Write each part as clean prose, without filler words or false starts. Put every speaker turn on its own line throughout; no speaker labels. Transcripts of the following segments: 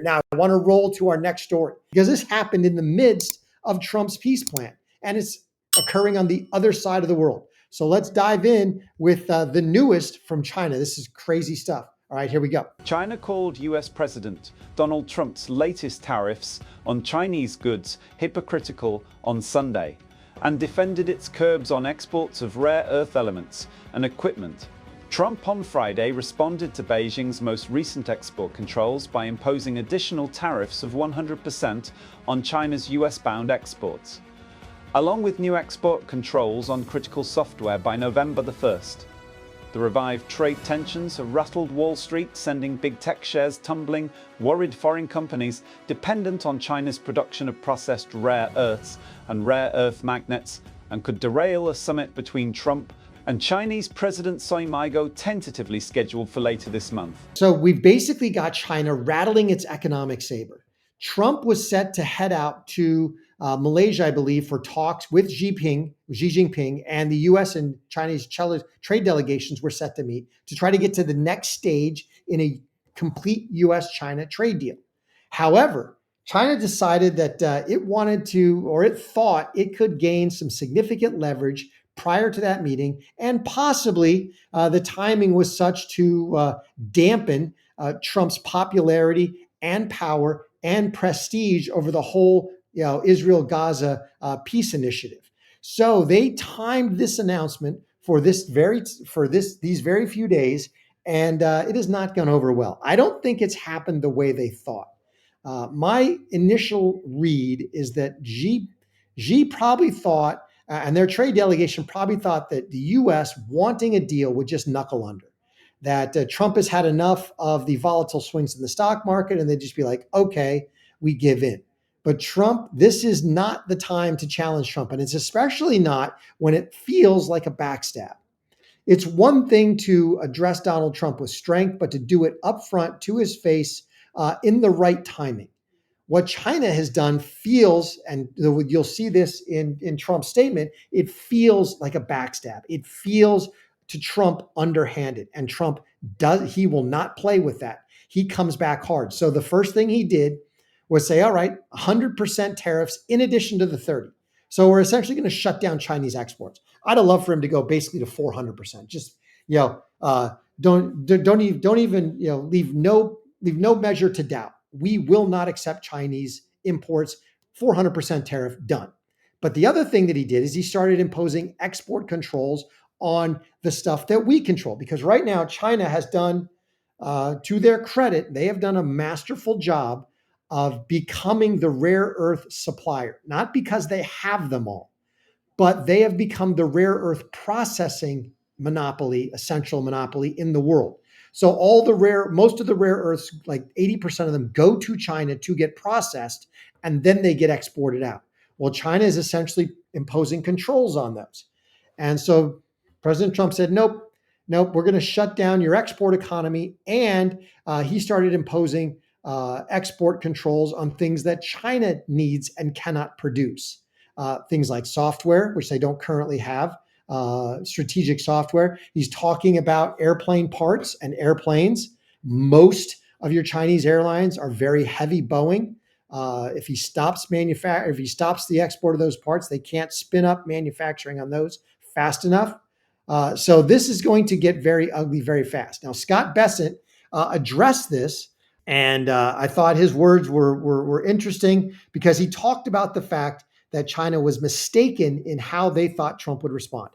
now I want to roll to our next story because this happened in the midst of Trump's peace plan, and it's occurring on the other side of the world. So let's dive in with the newest from China. This is crazy stuff. All right, here we go.
China called US President Donald Trump's latest tariffs on Chinese goods hypocritical on Sunday and defended its curbs on exports of rare earth elements and equipment. Trump on Friday responded to Beijing's most recent export controls by imposing additional tariffs of 100% on China's US-bound exports, along with new export controls on critical software by November the 1st. The revived trade tensions have rattled Wall Street, sending big tech shares tumbling, worried foreign companies dependent on China's production of processed rare earths and rare earth magnets, and could derail a summit between Trump and Chinese President Xi Jinping tentatively scheduled for later this month.
So we've basically got China rattling its economic saber. Trump was set to head out to Malaysia, I believe, for talks with Xi Jinping, and the US and Chinese trade delegations were set to meet to try to get to the next stage in a complete US-China trade deal. However, China decided that it wanted to, or it thought it could gain some significant leverage prior to that meeting, and possibly the timing was such to dampen Trump's popularity and power and prestige over the whole Israel-Gaza peace initiative. So they timed this announcement for these very few days, and it has not gone over well. I don't think it's happened the way they thought. My initial read is that Xi probably thought, and their trade delegation probably thought, that the U.S. wanting a deal would just knuckle under, that Trump has had enough of the volatile swings in the stock market, and they'd just be like, okay, we give in. But Trump, this is not the time to challenge Trump, and it's especially not when it feels like a backstab. It's one thing to address Donald Trump with strength, but to do it upfront to his face in the right timing. What China has done feels, and you'll see this in Trump's statement, it feels like a backstab. It feels to Trump underhanded, and Trump he will not play with that. He comes back hard. So the first thing he did was say, all right, 100% tariffs in addition to the 30. So we're essentially going to shut down Chinese exports. I'd have loved for him to go basically to 400%. Just, don't even, leave no measure to doubt. We will not accept Chinese imports, 400% tariff, done. But the other thing that he did is he started imposing export controls on the stuff that we control. Because right now, China has done, to their credit, they have done a masterful job of becoming the rare earth supplier, not because they have them all, but they have become the rare earth processing monopoly, essential monopoly in the world. So most of the rare earths, like 80% of them, go to China to get processed, and then they get exported out. Well, China is essentially imposing controls on those. And so President Trump said, nope, we're going to shut down your export economy. And he started imposing export controls on things that China needs and cannot produce. Things like software, which they don't currently have. Strategic software. He's talking about airplane parts and airplanes. Most of your Chinese airlines are very heavy Boeing. If he stops the export of those parts, they can't spin up manufacturing on those fast enough. So this is going to get very ugly very fast. Now, Scott Bessent addressed this, and I thought his words were interesting because he talked about the fact that China was mistaken in how they thought Trump would respond.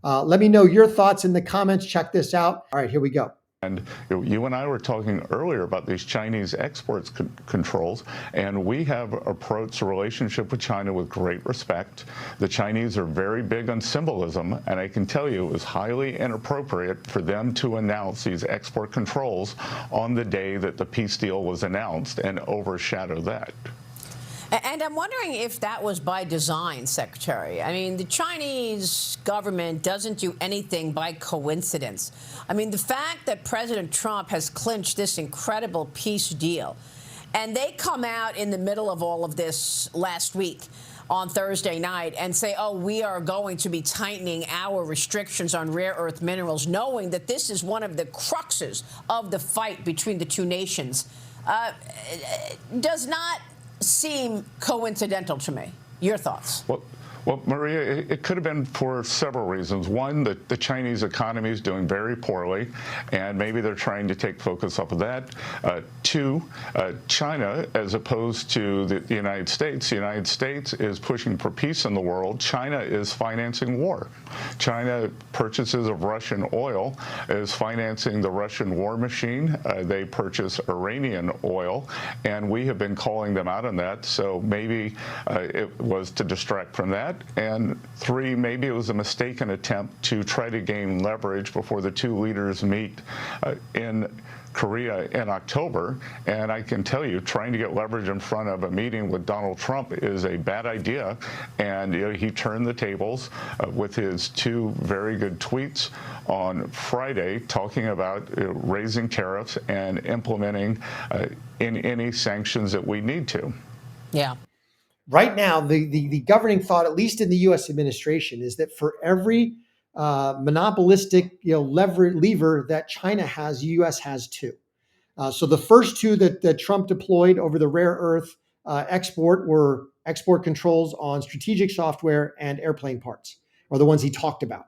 Let me know your thoughts in the comments. Check this out. All right, here we go.
And you and I were talking earlier about these Chinese exports controls, and we have approached a relationship with China with great respect. The Chinese are very big on symbolism, and I can tell you it was highly inappropriate for them to announce these export controls on the day that the peace deal was announced and overshadow that.
And I'm wondering if that was by design, Secretary. I mean, the Chinese government doesn't do anything by coincidence. I mean, the fact that President Trump has clinched this incredible peace deal, and they come out in the middle of all of this last week on Thursday night and say, oh, we are going to be tightening our restrictions on rare earth minerals, knowing that this is one of the cruxes of the fight between the two nations. does not seem coincidental to me. Your thoughts?
Well, Maria, it could have been for several reasons. One, the Chinese economy is doing very poorly, and maybe they're trying to take focus off of that. Two, China, as opposed to the United States is pushing for peace in the world. China is financing war. China purchases of Russian oil is financing the Russian war machine. They purchase Iranian oil, and we have been calling them out on that. So maybe it was to distract from that. And three, maybe it was a mistaken attempt to try to gain leverage before the two leaders meet in Korea in October. And I can tell you, trying to get leverage in front of a meeting with Donald Trump is a bad idea. And he turned the tables with his two very good tweets on Friday, talking about raising tariffs and implementing in any sanctions that we need to.
Yeah.
Right now, the governing thought, at least in the U.S. administration, is that for every monopolistic lever that China has, the U.S. has two. So the first two that Trump deployed over the rare earth export were export controls on strategic software and airplane parts, or the ones he talked about.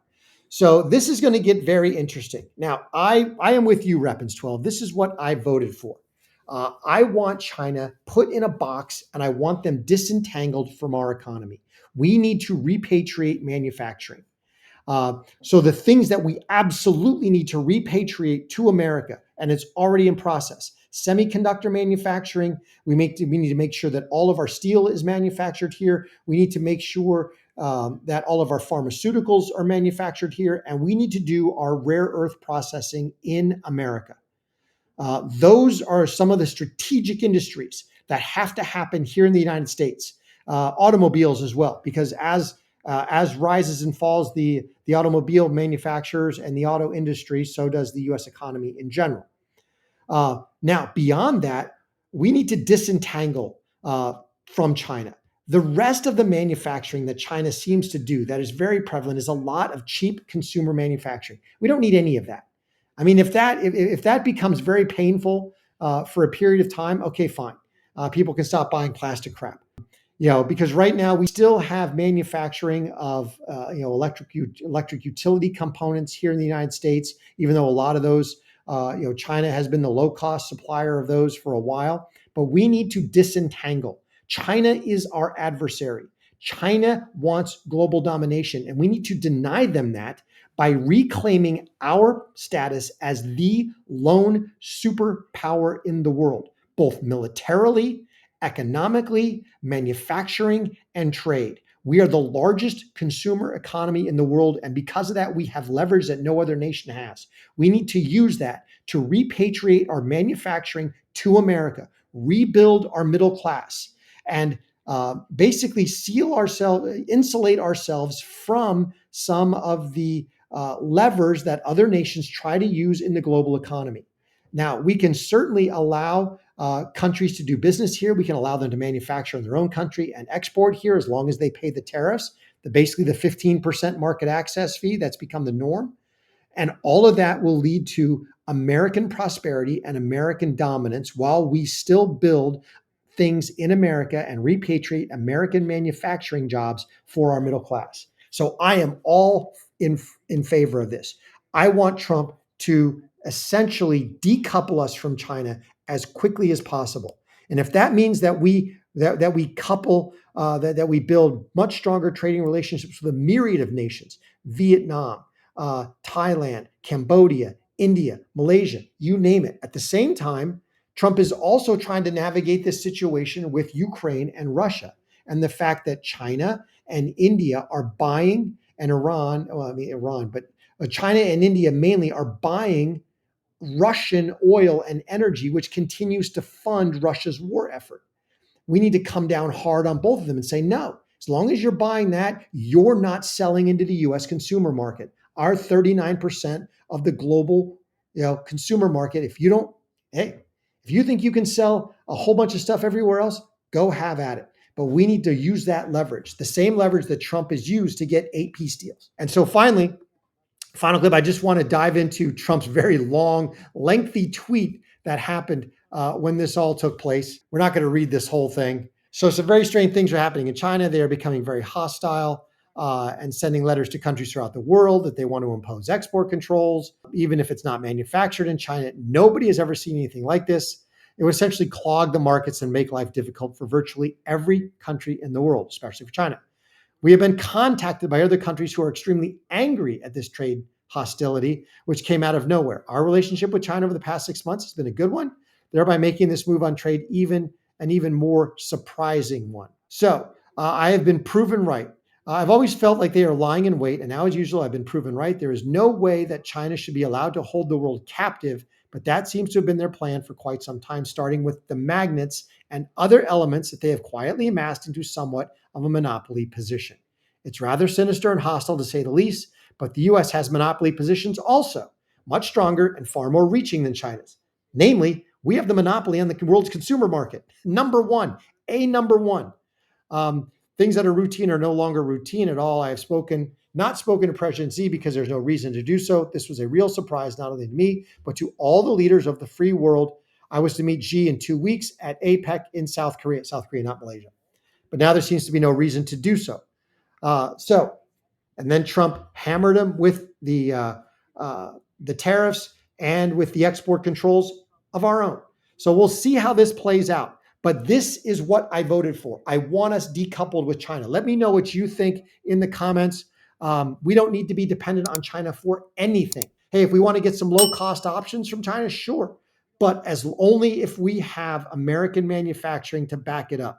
So this is going to get very interesting. Now, I am with you, Reppins 12. This is what I voted for. I want China put in a box, and I want them disentangled from our economy. We need to repatriate manufacturing. So the things that we absolutely need to repatriate to America, and it's already in process. Semiconductor manufacturing, we need to make sure that all of our steel is manufactured here. We need to make sure that all of our pharmaceuticals are manufactured here, and we need to do our rare earth processing in America. Those are some of the strategic industries that have to happen here in the United States. Automobiles as well, because as rises and falls the automobile manufacturers and the auto industry, so does the U.S. economy in general. Now, beyond that, we need to disentangle from China. The rest of the manufacturing that China seems to do that is very prevalent is a lot of cheap consumer manufacturing. We don't need any of that. I mean, if that becomes very painful for a period of time, okay, fine. People can stop buying plastic crap. Because right now we still have manufacturing of electric utility components here in the United States, even though a lot of those, China has been the low cost supplier of those for a while. But we need to disentangle. China is our adversary. China wants global domination, and we need to deny them that by reclaiming our status as the lone superpower in the world, both militarily, economically, manufacturing, and trade. We are the largest consumer economy in the world, and because of that, we have leverage that no other nation has. We need to use that to repatriate our manufacturing to America, rebuild our middle class, and basically insulate ourselves from some of the levers that other nations try to use in the global economy. Now, we can certainly allow countries to do business here. We can allow them to manufacture in their own country and export here as long as they pay the tariffs, basically the 15% market access fee that's become the norm. And all of that will lead to American prosperity and American dominance while we still build things in America and repatriate American manufacturing jobs for our middle class. So I am all in favor of this. I want Trump to essentially decouple us from China as quickly as possible. And if that means that we couple, that we build much stronger trading relationships with a myriad of nations, Vietnam, Thailand, Cambodia, India, Malaysia, you name it. At the same time, Trump is also trying to navigate this situation with Ukraine and Russia, and the fact that China and India are buying, and China and India mainly are buying Russian oil and energy, which continues to fund Russia's war effort. We need to come down hard on both of them and say, no, as long as you're buying that, you're not selling into the U.S. consumer market. Our 39% of the global consumer market, if you think you can sell a whole bunch of stuff everywhere else, go have at it. But we need to use that leverage, the same leverage that Trump has used to get 8 peace deals. And so final clip, I just want to dive into Trump's very long, lengthy tweet that happened when this all took place. We're not going to read this whole thing. So some very strange things are happening in China. They are becoming very hostile and sending letters to countries throughout the world that they want to impose export controls, even if it's not manufactured in China. Nobody has ever seen anything like this. It would essentially clog the markets and make life difficult for virtually every country in the world, especially for China. We have been contacted by other countries who are extremely angry at this trade hostility, which came out of nowhere. Our relationship with China over the past 6 months has been a good one, thereby making this move on trade an even more surprising one. So I have been proven right. I've always felt like they are lying in wait, and now, as usual, I've been proven right. There is no way that China should be allowed to hold the world captive, but that seems to have been their plan for quite some time, starting with the magnets and other elements that they have quietly amassed into somewhat of a monopoly position. It's rather sinister and hostile, to say the least, but the US has monopoly positions also, much stronger and far more reaching than China's. Namely, we have the monopoly on the world's consumer market. Number one. Things that are routine are no longer routine at all. I have not spoken to President Xi because there's no reason to do so. This was a real surprise, not only to me, but to all the leaders of the free world. I was to meet Xi in 2 weeks at APEC in South Korea, not Malaysia. But now there seems to be no reason to do so. And then Trump hammered him with the tariffs and with the export controls of our own. So we'll see how this plays out. But this is what I voted for. I want us decoupled with China. Let me know what you think in the comments. We don't need to be dependent on China for anything. Hey, if we want to get some low-cost options from China, sure. But only if we have American manufacturing to back it up.